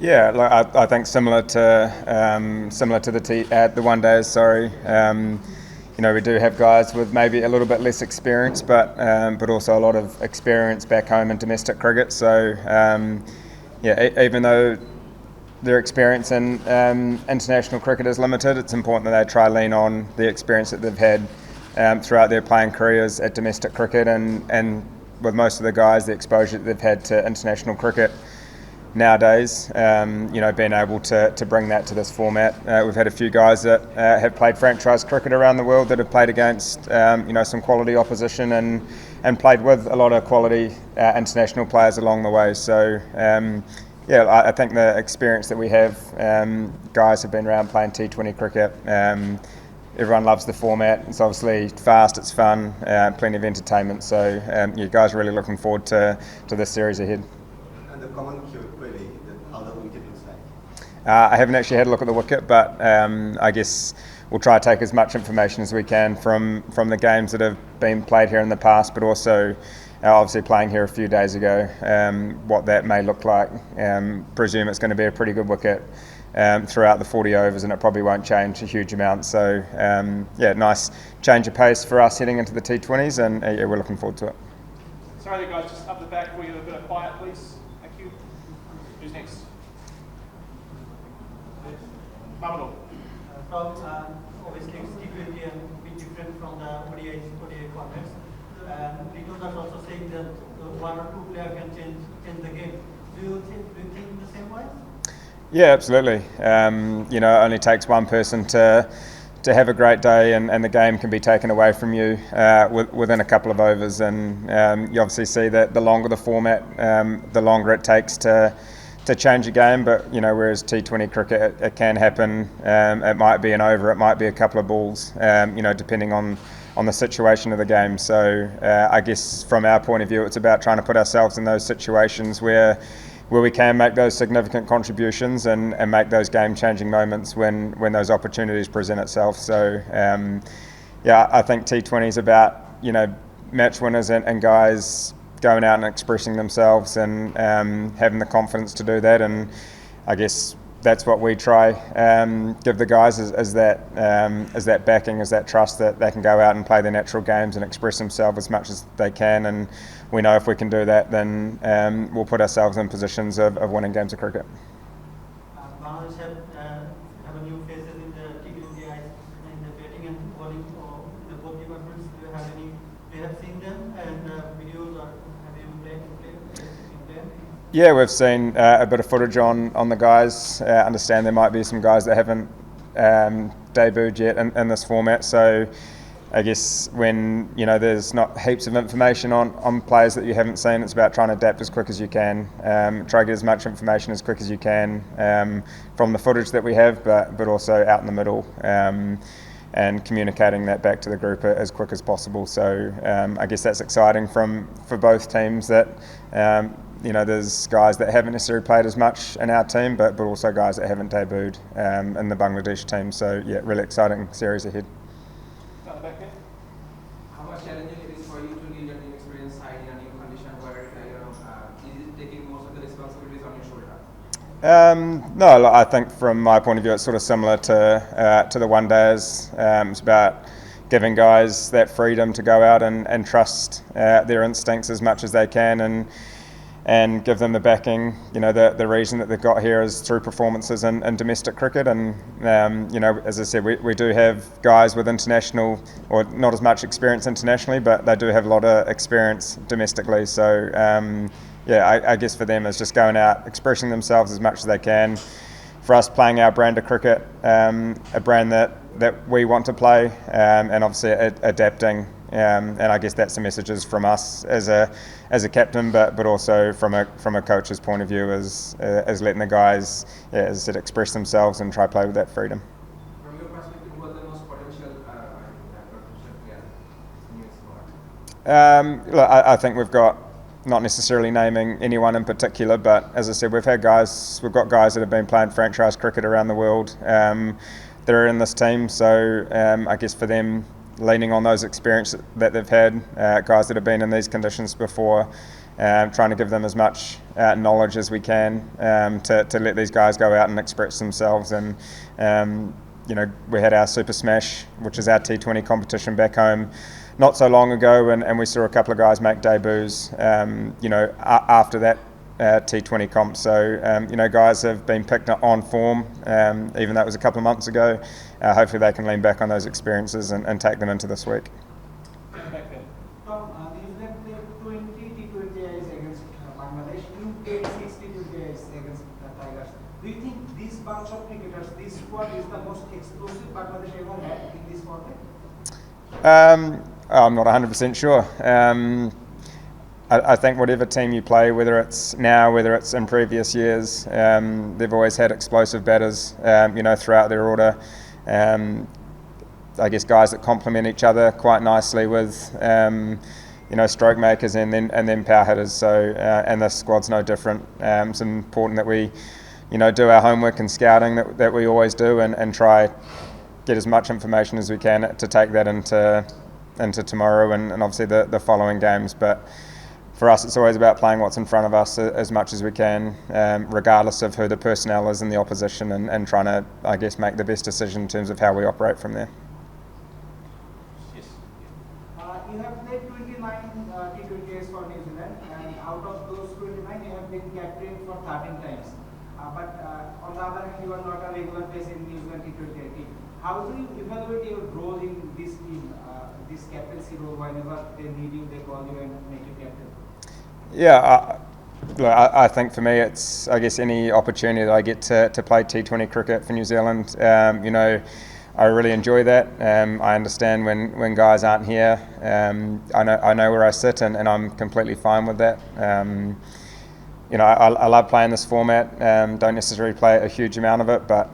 Yeah, I think similar to the one days. Sorry, we do have guys with maybe a little bit less experience, but also a lot of experience back home in domestic cricket. So even though their experience in international cricket is limited, it's important that they try lean on the experience that they've had throughout their playing careers at domestic cricket, and with most of the guys, the exposure that they've had to international cricket nowadays, being able to bring that to this format. We've had a few guys that have played franchise cricket around the world that have played against some quality opposition and played with a lot of quality international players along the way. So I think the experience that we have, guys have been around playing T20 cricket. Everyone loves the format. It's obviously fast, it's fun, plenty of entertainment. So guys are really looking forward to this series ahead. And the common query, how the wicket looks like? I haven't actually had a look at the wicket, but I guess we'll try to take as much information as we can from the games that have been played here in the past, but also obviously playing here a few days ago, what that may look like. Presume it's going to be a pretty good wicket throughout the 40 overs, and it probably won't change a huge amount. So nice change of pace for us heading into the T20s, and we're looking forward to it. Sorry guys, just up the back, we get a bit of quiet please. Thank you. Who's next? Mamadou. Obviously it's T20 and a bit different from the ODI formats. Ritos are also saying that one or two players can change the game. Do you think the same way? Yeah, absolutely. It only takes one person to have a great day, and the game can be taken away from you within a couple of overs. And you obviously see that the longer the format, the longer it takes to change a game. But whereas T20 cricket, it can happen. It might be an over, it might be a couple of balls. Depending on the situation of the game. So I guess from our point of view, it's about trying to put ourselves in those situations where we can make those significant contributions and make those game-changing moments when those opportunities present itself. So I think T20 is about match winners and guys going out and expressing themselves and having the confidence to do that. And I guess that's what we try give the guys as that backing, as that trust that they can go out and play their natural games and express themselves as much as they can. And we know if we can do that, then we'll put ourselves in positions of winning games of cricket. Bangladesh have a new faces in the T20 in the batting and bowling in the both departments. Do you have seen them and videos, or have you played? Yeah, we've seen a bit of footage on the guys. Understand there might be some guys that haven't debuted yet in this format. So I guess when there's not heaps of information on players that you haven't seen, it's about trying to adapt as quick as you can. Try to get as much information as quick as you can from the footage that we have, but also out in the middle. And communicating that back to the group as quick as possible. So I guess that's exciting for both teams that there's guys that haven't necessarily played as much in our team, but also guys that haven't debuted in the Bangladesh team. So really exciting series ahead. How much challenging it is for you to lead an inexperienced side in a new condition where is it taking most of the responsibilities on your shoulder? No, I think from my point of view, it's sort of similar to the one days. It's about giving guys that freedom to go out and trust their instincts as much as they can, and give them the backing. The reason that they've got here is through performances in domestic cricket, and as I said, we do have guys with international, or not as much experience internationally, but they do have a lot of experience domestically. So I guess for them it's just going out, expressing themselves as much as they can. For us, playing our brand of cricket, a brand that we want to play, and obviously adapting. And I guess that's the messages from us as a captain, but also from a coach's point of view, as letting the guys, as I said, express themselves and try to play with that freedom. From your perspective, who are the most potential players in your squad? Look, I think we've got, not necessarily naming anyone in particular, but as I said, we've got guys that have been playing franchise cricket around the world that are in this team. So I guess for them, leaning on those experiences that they've had, guys that have been in these conditions before, trying to give them as much knowledge as we can to let these guys go out and express themselves. And we had our Super Smash, which is our T20 competition back home, not so long ago, and we saw a couple of guys make debuts, after that T20 comp. So, guys have been picked on form, even though it was a couple of months ago. Hopefully they can lean back on those experiences and take them into this week. Back there. Tom, New Zealand played 20 T20Is against Bangladesh. You played 60 T20Is against the Tigers. Do you think this bunch of cricketers, this squad is the most explosive Bangladesh ever had in this format? I'm not 100% sure. I think whatever team you play, whether it's now, whether it's in previous years, they've always had explosive batters, throughout their order. I guess guys that complement each other quite nicely with, stroke makers and then power hitters. So, and this squad's no different. It's important that we, do our homework and scouting that we always do, and try get as much information as we can to take that into tomorrow and obviously the following games. But for us, it's always about playing what's in front of us as much as we can, regardless of who the personnel is in the opposition, and trying to, I guess, make the best decision in terms of how we operate from there. Yes. You have played 29 T20Is for New Zealand, and out of those 29, you have been captain for 13 times. But on the other hand, you are not a regular face in New Zealand T20 team. How do you evaluate your role in this team, this captaincy role? Whenever they need you, they call you and make you captain. Yeah, I think for me it's, I guess, any opportunity that I get to play T20 cricket for New Zealand. I really enjoy that. I understand when guys aren't here. I know where I sit, and I'm completely fine with that. I love playing this format. Don't necessarily play a huge amount of it, but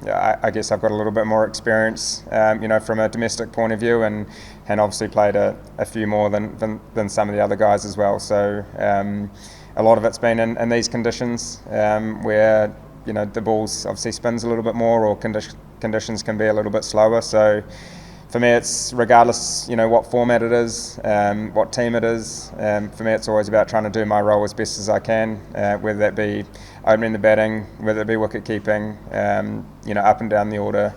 I guess I've got a little bit more experience, from a domestic point of view, and obviously played a few more than some of the other guys as well. So a lot of it's been in these conditions where the ball's obviously spins a little bit more, or conditions can be a little bit slower. So for me, it's regardless, what format it is, what team it is. For me, it's always about trying to do my role as best as I can, whether that be opening the batting, whether it be wicket keeping, up and down the order.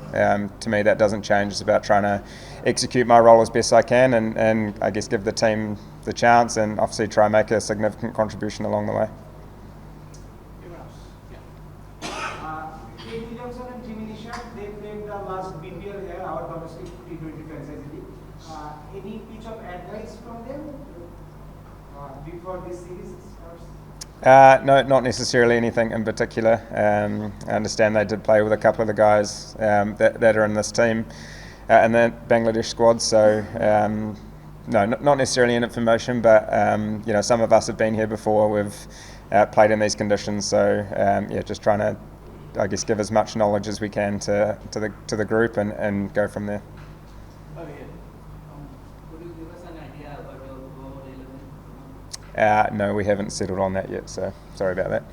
To me, that doesn't change. It's about trying to execute my role as best I can, and I guess give the team the chance, and obviously try and make a significant contribution along the way. Everyone else? Yeah. Kate Williamson and Jimmy Nishan, they played the last BPL here, our domestic T20 franchise league. Any piece of advice from them before this series starts? No, not necessarily anything in particular. I understand they did play with a couple of the guys that are in this team in the Bangladesh squad. So no, not necessarily any information, but some of us have been here before. We've played in these conditions, so just trying to, I guess, give as much knowledge as we can to the group and go from there. Over here. Could you give us an idea about your goal 11? No, we haven't settled on that yet, so sorry about that.